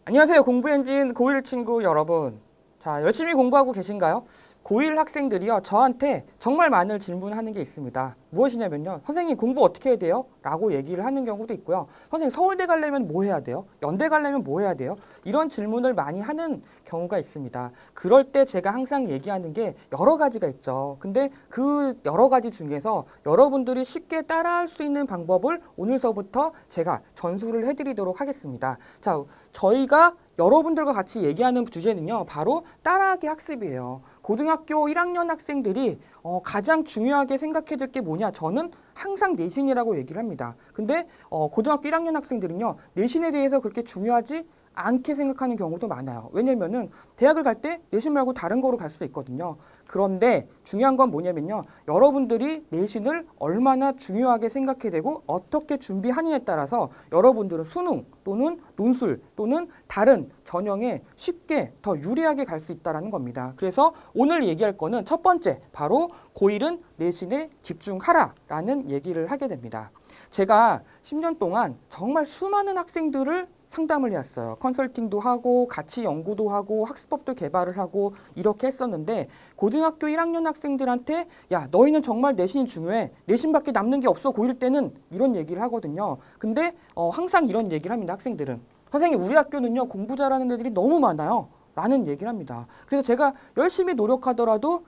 안녕하세요. 공부엔진 고1 친구 여러분. 자, 열심히 공부하고 계신가요? 고1 학생들이요, 저한테 정말 많은 질문하는 게 있습니다. 무엇이냐면요, 선생님 공부 어떻게 해야 돼요? 라고 얘기를 하는 경우도 있고요. 선생님 서울대 가려면 뭐 해야 돼요? 연대 가려면 뭐 해야 돼요? 이런 질문을 많이 하는 경우가 있습니다. 그럴 때 제가 항상 얘기하는 게 여러 가지가 있죠. 근데 그 여러 가지 중에서 여러분들이 쉽게 따라할 수 있는 방법을 오늘서부터 제가 전수를 해드리도록 하겠습니다. 자, 저희가 여러분들과 같이 얘기하는 주제는요, 바로 따라하기 학습이에요. 고등학교 1학년 학생들이 가장 중요하게 생각해야 될 게 뭐냐? 저는 항상 내신이라고 얘기를 합니다. 근데 고등학교 1학년 학생들은요, 내신에 대해서 그렇게 중요하지 않게 생각하는 경우도 많아요. 왜냐면은 대학을 갈 때 내신 말고 다른 거로 갈 수도 있거든요. 그런데 중요한 건 뭐냐면요, 여러분들이 내신을 얼마나 중요하게 생각해야 되고 어떻게 준비하느냐에 따라서 여러분들은 수능 또는 논술 또는 다른 전형에 쉽게 더 유리하게 갈 수 있다는 겁니다. 그래서 오늘 얘기할 거는 첫 번째, 바로 고1은 내신에 집중하라 라는 얘기를 하게 됩니다. 제가 10년 동안 정말 수많은 학생들을 상담을 해왔어요. 컨설팅도 하고 같이 연구도 하고 학습법도 개발을 하고 이렇게 했었는데, 고등학교 1학년 학생들한테 야, 너희는 정말 내신이 중요해. 내신밖에 남는 게 없어. 고1 때는 이런 얘기를 하거든요. 근데 항상 이런 얘기를 합니다. 학생들은. 선생님, 우리 학교는요, 공부 잘하는 애들이 너무 많아요. 라는 얘기를 합니다. 그래서 제가 열심히 노력하더라도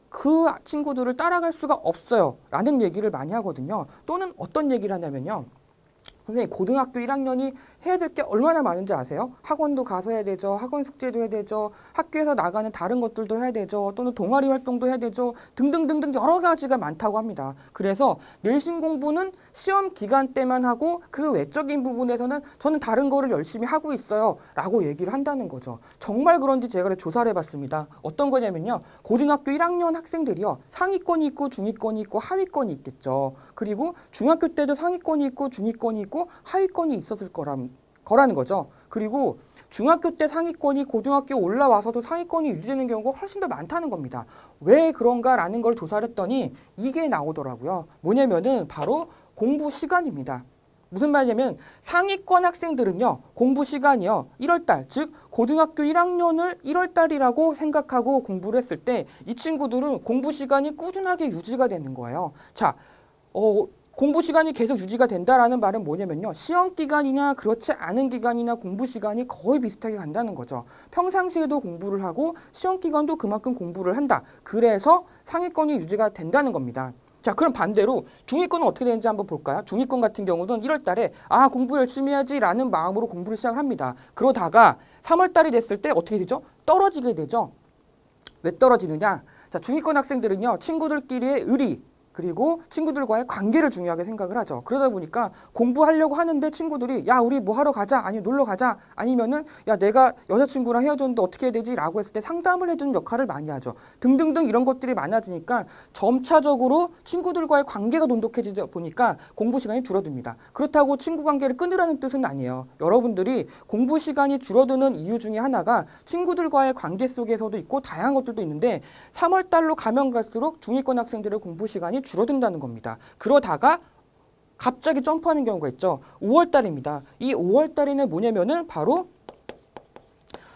그 친구들을 따라갈 수가 없어요. 라는 얘기를 많이 하거든요. 또는 어떤 얘기를 하냐면요, 선생님, 고등학교 1학년이 해야 될 게 얼마나 많은지 아세요? 학원도 가서 해야 되죠. 학원 숙제도 해야 되죠. 학교에서 나가는 다른 것들도 해야 되죠. 또는 동아리 활동도 해야 되죠. 등등등등 여러 가지가 많다고 합니다. 그래서 내신 공부는 시험 기간 때만 하고 그 외적인 부분에서는 저는 다른 거를 열심히 하고 있어요. 라고 얘기를 한다는 거죠. 정말 그런지 제가 조사를 해봤습니다. 어떤 거냐면요, 고등학교 1학년 학생들이요, 상위권이 있고 중위권이 있고 하위권이 있겠죠. 그리고 중학교 때도 상위권이 있고 중위권이 있고 하위권이 있었을 거라는 거죠. 그리고 중학교 때 상위권이 고등학교 올라와서도 상위권이 유지되는 경우가 훨씬 더 많다는 겁니다. 왜 그런가라는 걸 조사를 했더니 이게 나오더라고요. 뭐냐면은 바로 공부 시간입니다. 무슨 말이냐면 상위권 학생들은요, 공부 시간이요, 1월달, 즉 고등학교 1학년을 1월달이라고 생각하고 공부를 했을 때 이 친구들은 공부 시간이 꾸준하게 유지가 되는 거예요. 자, 공부 시간이 계속 유지가 된다라는 말은 뭐냐면요, 시험 기간이나 그렇지 않은 기간이나 공부 시간이 거의 비슷하게 간다는 거죠. 평상시에도 공부를 하고 시험 기간도 그만큼 공부를 한다. 그래서 상위권이 유지가 된다는 겁니다. 자, 그럼 반대로 중위권은 어떻게 되는지 한번 볼까요? 중위권 같은 경우는 1월 달에 공부 열심히 해야지 라는 마음으로 공부를 시작을 합니다. 그러다가 3월 달이 됐을 때 어떻게 되죠? 떨어지게 되죠. 왜 떨어지느냐? 자, 중위권 학생들은요, 친구들끼리의 의리, 그리고 친구들과의 관계를 중요하게 생각을 하죠. 그러다 보니까 공부하려고 하는데 친구들이 야, 우리 뭐 하러 가자, 아니면 놀러 가자, 아니면은 야, 내가 여자친구랑 헤어졌는데 어떻게 해야 되지? 라고 했을 때 상담을 해주는 역할을 많이 하죠. 등등등 이런 것들이 많아지니까 점차적으로 친구들과의 관계가 돈독해지다 보니까 공부 시간이 줄어듭니다. 그렇다고 친구 관계를 끊으라는 뜻은 아니에요. 여러분들이 공부 시간이 줄어드는 이유 중에 하나가 친구들과의 관계 속에서도 있고 다양한 것들도 있는데, 3월 달로 가면 갈수록 중위권 학생들의 공부 시간이 줄어든다는 겁니다. 그러다가 갑자기 점프하는 경우가 있죠. 5월 달입니다. 이 5월 달에는 뭐냐면은 바로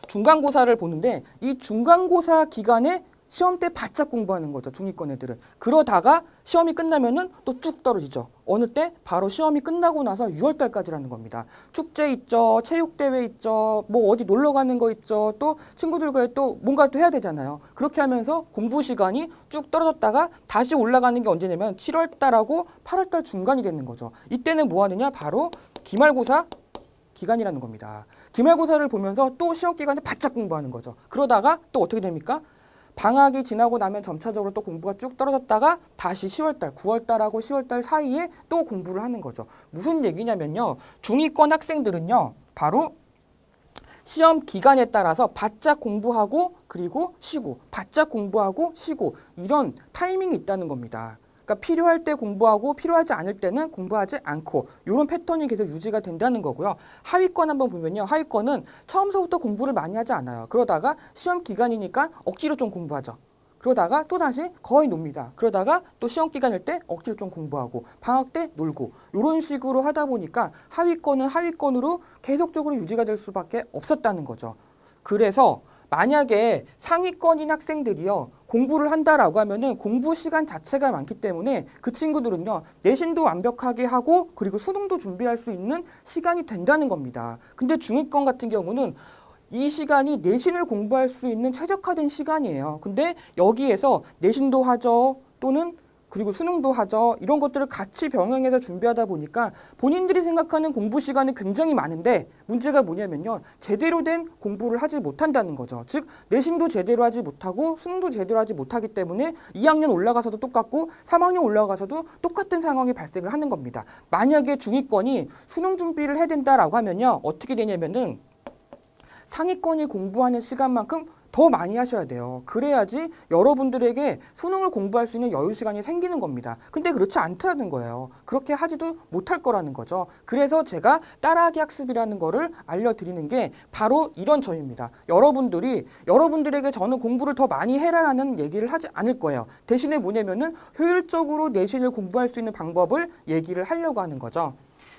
중간고사를 보는데, 이 중간고사 기간에 시험 때 바짝 공부하는 거죠. 중위권 애들은. 그러다가 시험이 끝나면은 또 쭉 떨어지죠. 어느 때? 바로 시험이 끝나고 나서 6월 달까지라는 겁니다. 축제 있죠. 체육대회 있죠. 뭐 어디 놀러 가는 거 있죠. 또 친구들과 또 뭔가 또 해야 되잖아요. 그렇게 하면서 공부 시간이 쭉 떨어졌다가 다시 올라가는 게 언제냐면 7월 달하고 8월 달 중간이 되는 거죠. 이때는 뭐 하느냐? 바로 기말고사 기간이라는 겁니다. 기말고사를 보면서 또 시험 기간에 바짝 공부하는 거죠. 그러다가 또 어떻게 됩니까? 방학이 지나고 나면 점차적으로 또 공부가 쭉 떨어졌다가 다시 10월달, 9월달하고 10월달 사이에 또 공부를 하는 거죠. 무슨 얘기냐면요, 중위권 학생들은요, 바로 시험 기간에 따라서 바짝 공부하고 그리고 쉬고, 바짝 공부하고 쉬고, 이런 타이밍이 있다는 겁니다. 그러니까 필요할 때 공부하고 필요하지 않을 때는 공부하지 않고, 이런 패턴이 계속 유지가 된다는 거고요. 하위권 한번 보면요, 하위권은 처음서부터 공부를 많이 하지 않아요. 그러다가 시험 기간이니까 억지로 좀 공부하죠. 그러다가 또 다시 거의 놉니다. 그러다가 또 시험 기간일 때 억지로 좀 공부하고 방학 때 놀고 이런 식으로 하다 보니까 하위권은 하위권으로 계속적으로 유지가 될 수밖에 없었다는 거죠. 그래서 만약에 상위권인 학생들이요 공부를 한다라고 하면은 공부 시간 자체가 많기 때문에 그 친구들은요 내신도 완벽하게 하고 그리고 수능도 준비할 수 있는 시간이 된다는 겁니다. 근데 중위권 같은 경우는 이 시간이 내신을 공부할 수 있는 최적화된 시간이에요. 근데 여기에서 내신도 하죠. 또는 그리고 수능도 하죠. 이런 것들을 같이 병행해서 준비하다 보니까 본인들이 생각하는 공부 시간은 굉장히 많은데 문제가 뭐냐면요. 제대로 된 공부를 하지 못한다는 거죠. 즉 내신도 제대로 하지 못하고 수능도 제대로 하지 못하기 때문에 2학년 올라가서도 똑같고 3학년 올라가서도 똑같은 상황이 발생을 하는 겁니다. 만약에 중위권이 수능 준비를 해야 된다라고 하면요. 어떻게 되냐면은 상위권이 공부하는 시간만큼 더 많이 하셔야 돼요. 그래야지 여러분들에게 수능을 공부할 수 있는 여유 시간이 생기는 겁니다. 근데 그렇지 않다는 거예요. 그렇게 하지도 못할 거라는 거죠. 그래서 제가 따라하기 학습이라는 거를 알려드리는 게 바로 이런 점입니다. 여러분들에게 저는 공부를 더 많이 해라라는 얘기를 하지 않을 거예요. 대신에 뭐냐면은 효율적으로 내신을 공부할 수 있는 방법을 얘기를 하려고 하는 거죠.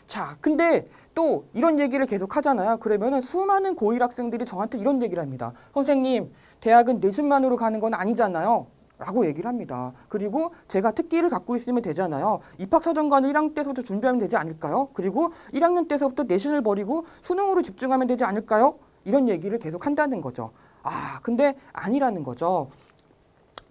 자, 근데 또 이런 얘기를 계속 하잖아요. 그러면은 수많은 고1 학생들이 저한테 이런 얘기를 합니다. 선생님, 대학은 내신만으로 가는 건 아니잖아요. 라고 얘기를 합니다. 그리고 제가 특기를 갖고 있으면 되잖아요. 입학사정관을 1학년 때부터 준비하면 되지 않을까요? 그리고 1학년 때서부터 내신을 버리고 수능으로 집중하면 되지 않을까요? 이런 얘기를 계속 한다는 거죠. 아, 근데 아니라는 거죠.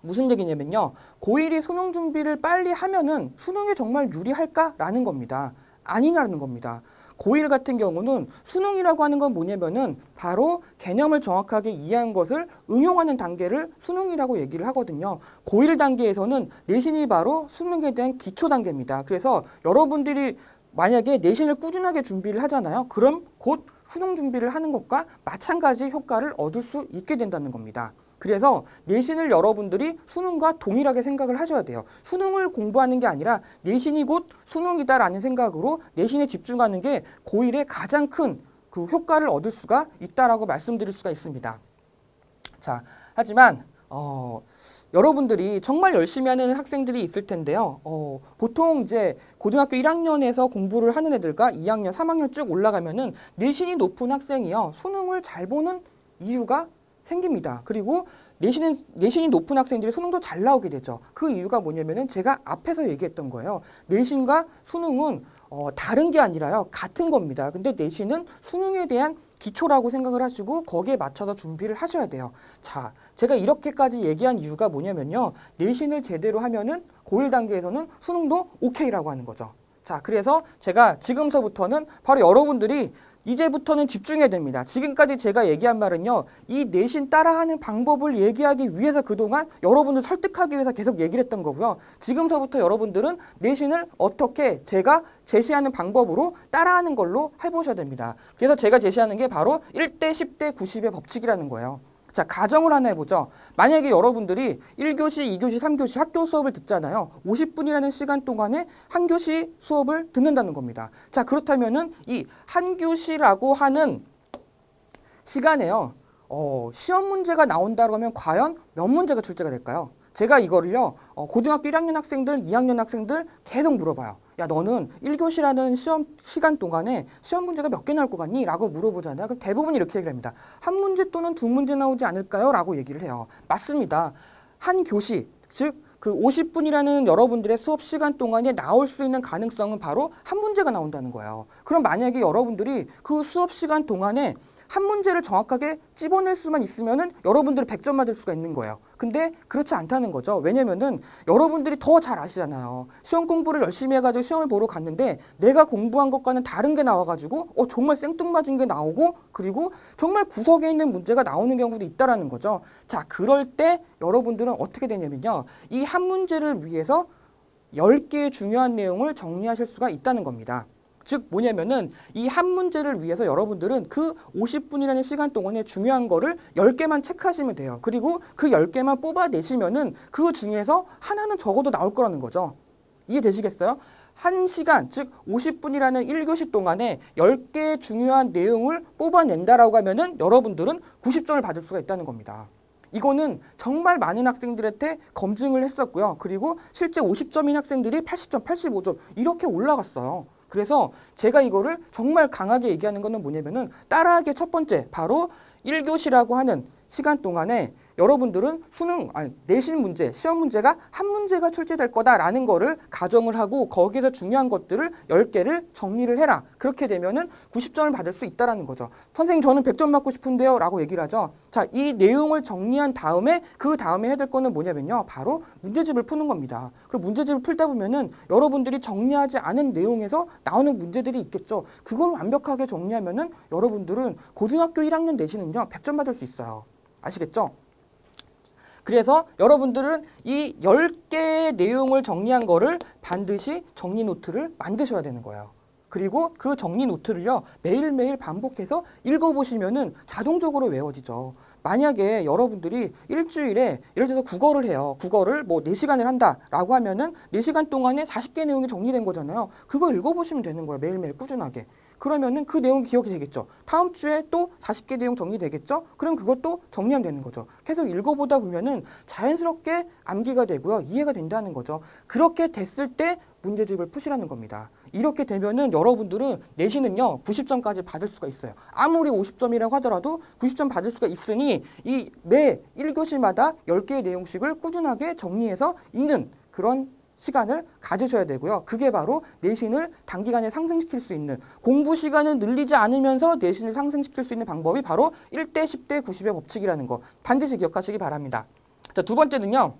무슨 얘기냐면요. 고1이 수능 준비를 빨리 하면은 수능에 정말 유리할까라는 겁니다. 아니라는 겁니다. 고1 같은 경우는 수능이라고 하는 건 뭐냐면은 바로 개념을 정확하게 이해한 것을 응용하는 단계를 수능이라고 얘기를 하거든요. 고1 단계에서는 내신이 바로 수능에 대한 기초 단계입니다. 그래서 여러분들이 만약에 내신을 꾸준하게 준비를 하잖아요. 그럼 곧 수능 준비를 하는 것과 마찬가지 효과를 얻을 수 있게 된다는 겁니다. 그래서 내신을 여러분들이 수능과 동일하게 생각을 하셔야 돼요. 수능을 공부하는 게 아니라 내신이 곧 수능이다라는 생각으로 내신에 집중하는 게 고1의 가장 큰 그 효과를 얻을 수가 있다라고 말씀드릴 수가 있습니다. 자, 하지만 여러분들이 정말 열심히 하는 학생들이 있을 텐데요. 보통 이제 고등학교 1학년에서 공부를 하는 애들과 2학년, 3학년 쭉 올라가면은 내신이 높은 학생이요. 수능을 잘 보는 이유가 생깁니다. 그리고 내신이 높은 학생들이 수능도 잘 나오게 되죠. 그 이유가 뭐냐면은 제가 앞에서 얘기했던 거예요. 내신과 수능은 다른 게 아니라요. 같은 겁니다. 근데 내신은 수능에 대한 기초라고 생각을 하시고 거기에 맞춰서 준비를 하셔야 돼요. 자, 제가 이렇게까지 얘기한 이유가 뭐냐면요. 내신을 제대로 하면은 고1 단계에서는 수능도 오케이라고 하는 거죠. 자, 그래서 제가 지금서부터는 바로 여러분들이 이제부터는 집중해야 됩니다. 지금까지 제가 얘기한 말은요. 이 내신 따라하는 방법을 얘기하기 위해서 그동안 여러분을 설득하기 위해서 계속 얘기를 했던 거고요. 지금서부터 여러분들은 내신을 어떻게 제가 제시하는 방법으로 따라하는 걸로 해보셔야 됩니다. 그래서 제가 제시하는 게 바로 1대 10대 90의 법칙이라는 거예요. 자, 가정을 하나 해보죠. 만약에 여러분들이 1교시, 2교시, 3교시 학교 수업을 듣잖아요. 50분이라는 시간 동안에 한 교시 수업을 듣는다는 겁니다. 자, 그렇다면은 이 한 교시라고 하는 시간에요. 시험 문제가 나온다고 하면 과연 몇 문제가 출제가 될까요? 제가 이거를요. 고등학교 1학년 학생들, 2학년 학생들 계속 물어봐요. 야, 너는 1교시라는 시험 시간 동안에 시험 문제가 몇 개 나올 것 같니? 라고 물어보잖아요. 그럼 대부분 이렇게 얘기를 합니다. 한 문제 또는 두 문제 나오지 않을까요? 라고 얘기를 해요. 맞습니다. 한 교시, 즉 그 50분이라는 여러분들의 수업 시간 동안에 나올 수 있는 가능성은 바로 한 문제가 나온다는 거예요. 그럼 만약에 여러분들이 그 수업 시간 동안에 한 문제를 정확하게 찝어낼 수만 있으면은 여러분들이 100점 맞을 수가 있는 거예요. 근데 그렇지 않다는 거죠. 왜냐면은 여러분들이 더 잘 아시잖아요. 시험 공부를 열심히 해가지고 시험을 보러 갔는데 내가 공부한 것과는 다른 게 나와가지고 정말 생뚱맞은 게 나오고 그리고 정말 구석에 있는 문제가 나오는 경우도 있다라는 거죠. 자, 그럴 때 여러분들은 어떻게 되냐면요. 이 한 문제를 위해서 10개의 중요한 내용을 정리하실 수가 있다는 겁니다. 즉 뭐냐면은 이 한 문제를 위해서 여러분들은 그 50분이라는 시간 동안에 중요한 거를 10개만 체크하시면 돼요. 그리고 그 10개만 뽑아내시면은 그 중에서 하나는 적어도 나올 거라는 거죠. 이해되시겠어요? 한 시간, 즉 50분이라는 1교시 동안에 10개의 중요한 내용을 뽑아낸다라고 하면은 여러분들은 90점을 받을 수가 있다는 겁니다. 이거는 정말 많은 학생들한테 검증을 했었고요. 그리고 실제 50점인 학생들이 80점, 85점 이렇게 올라갔어요. 그래서 제가 이거를 정말 강하게 얘기하는 거는 뭐냐면은 따라하기의 첫 번째, 바로 1교시라고 하는 시간 동안에 여러분들은 내신 문제, 시험 문제가 한 문제가 출제될 거다라는 거를 가정을 하고 거기에서 중요한 것들을 10개를 정리를 해라. 그렇게 되면은 90점을 받을 수 있다라는 거죠. 선생님 저는 100점 받고 싶은데요 라고 얘기를 하죠. 자, 이 내용을 정리한 다음에 그 다음에 해야 될 거는 뭐냐면요. 바로 문제집을 푸는 겁니다. 그리고 문제집을 풀다 보면은 여러분들이 정리하지 않은 내용에서 나오는 문제들이 있겠죠. 그걸 완벽하게 정리하면은 여러분들은 고등학교 1학년 내신은요 100점 받을 수 있어요. 아시겠죠? 그래서 여러분들은 이 10개의 내용을 정리한 거를 반드시 정리 노트를 만드셔야 되는 거예요. 그리고 그 정리 노트를요 매일매일 반복해서 읽어보시면은 자동적으로 외워지죠. 만약에 여러분들이 일주일에 예를 들어서 국어를 해요. 국어를 뭐 4시간을 한다라고 하면은 4시간 동안에 40개 내용이 정리된 거잖아요. 그거 읽어보시면 되는 거예요. 매일매일 꾸준하게. 그러면은 그 내용이 기억이 되겠죠. 다음 주에 또 40개 내용 정리되겠죠. 그럼 그것도 정리하면 되는 거죠. 계속 읽어보다 보면은 자연스럽게 암기가 되고요. 이해가 된다는 거죠. 그렇게 됐을 때 문제집을 푸시라는 겁니다. 이렇게 되면은 여러분들은 내신은요 90점까지 받을 수가 있어요. 아무리 50점이라고 하더라도 90점 받을 수가 있으니 이 매 1교시마다 10개의 내용씩을 꾸준하게 정리해서 읽는 그런 시간을 가지셔야 되고요. 그게 바로 내신을 단기간에 상승시킬 수 있는, 공부 시간을 늘리지 않으면서 내신을 상승시킬 수 있는 방법이 바로 1대 10대 90의 법칙이라는 거 반드시 기억하시기 바랍니다. 자, 두 번째는요.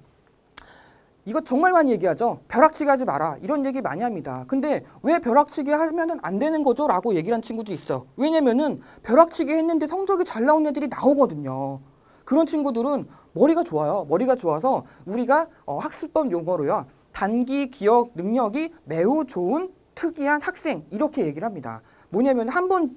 이거 정말 많이 얘기하죠. 벼락치기 하지 마라. 이런 얘기 많이 합니다. 근데 왜 벼락치기 하면은 안 되는 거죠? 라고 얘기를 한 친구도 있어요. 왜냐면은 벼락치기 했는데 성적이 잘 나온 애들이 나오거든요. 그런 친구들은 머리가 좋아요. 머리가 좋아서 우리가 학습법 용어로요. 단기 기억 능력이 매우 좋은 특이한 학생 이렇게 얘기를 합니다. 뭐냐면 한번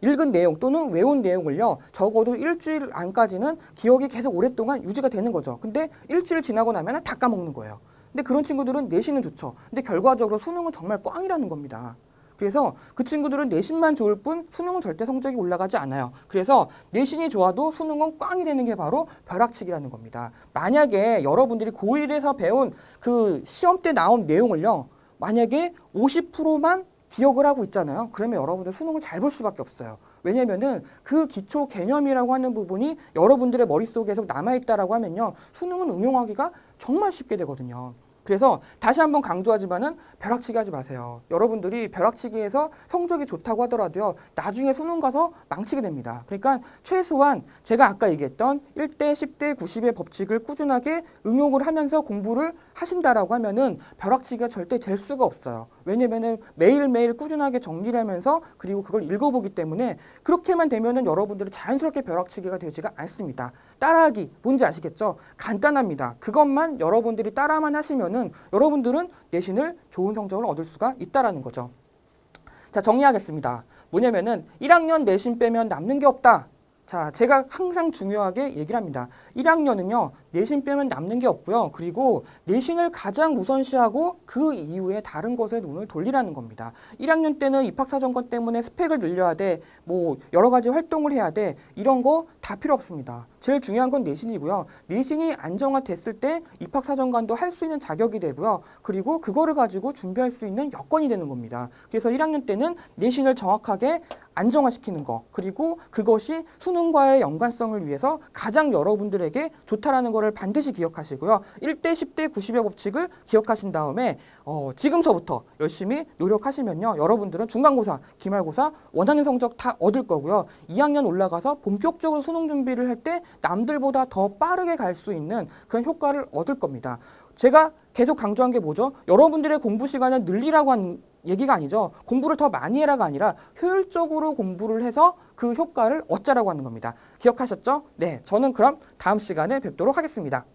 읽은 내용 또는 외운 내용을요. 적어도 일주일 안까지는 기억이 계속 오랫동안 유지가 되는 거죠. 근데 일주일 지나고 나면 다 까먹는 거예요. 근데 그런 친구들은 내신은 좋죠. 근데 결과적으로 수능은 정말 꽝이라는 겁니다. 그래서 그 친구들은 내신만 좋을 뿐 수능은 절대 성적이 올라가지 않아요. 그래서 내신이 좋아도 수능은 꽝이 되는 게 바로 벼락치기라는 겁니다. 만약에 여러분들이 고1에서 배운 그 시험 때 나온 내용을요. 만약에 50%만 기억을 하고 있잖아요. 그러면 여러분들 수능을 잘 볼 수밖에 없어요. 왜냐면은 그 기초 개념이라고 하는 부분이 여러분들의 머릿속에 계속 남아있다라고 하면요. 수능은 응용하기가 정말 쉽게 되거든요. 그래서 다시 한번 강조하지만은 벼락치기 하지 마세요. 여러분들이 벼락치기에서 성적이 좋다고 하더라도요. 나중에 수능 가서 망치게 됩니다. 그러니까 최소한 제가 아까 얘기했던 1대 10대 90의 법칙을 꾸준하게 응용을 하면서 공부를 하신다라고 하면은 벼락치기가 절대 될 수가 없어요. 왜냐면은 매일매일 꾸준하게 정리를 하면서 그리고 그걸 읽어보기 때문에 그렇게만 되면은 여러분들은 자연스럽게 벼락치기가 되지가 않습니다. 따라하기 뭔지 아시겠죠? 간단합니다. 그것만 여러분들이 따라만 하시면은 여러분들은 내신을 좋은 성적을 얻을 수가 있다라는 거죠. 자, 정리하겠습니다. 뭐냐면은 1학년 내신 빼면 남는 게 없다. 자, 제가 항상 중요하게 얘기를 합니다. 1학년은요, 내신 빼면 남는 게 없고요. 그리고 내신을 가장 우선시하고 그 이후에 다른 것에 눈을 돌리라는 겁니다. 1학년 때는 입학사정권 때문에 스펙을 늘려야 돼. 뭐 여러 가지 활동을 해야 돼. 이런 거 다 필요 없습니다. 제일 중요한 건 내신이고요. 내신이 안정화됐을 때 입학사정관도 할 수 있는 자격이 되고요. 그리고 그거를 가지고 준비할 수 있는 여건이 되는 겁니다. 그래서 1학년 때는 내신을 정확하게 안정화시키는 거, 그리고 그것이 수능과의 연관성을 위해서 가장 여러분들에게 좋다라는 것을 반드시 기억하시고요. 1대 10대 90의 법칙을 기억하신 다음에 지금서부터 열심히 노력하시면요. 여러분들은 중간고사, 기말고사 원하는 성적 다 얻을 거고요. 2학년 올라가서 본격적으로 수능 준비를 할 때 남들보다 더 빠르게 갈 수 있는 그런 효과를 얻을 겁니다. 제가 계속 강조한 게 뭐죠? 여러분들의 공부 시간을 늘리라고 한 얘기가 아니죠. 공부를 더 많이 해라가 아니라 효율적으로 공부를 해서 그 효과를 얻자라고 하는 겁니다. 기억하셨죠? 네, 저는 그럼 다음 시간에 뵙도록 하겠습니다.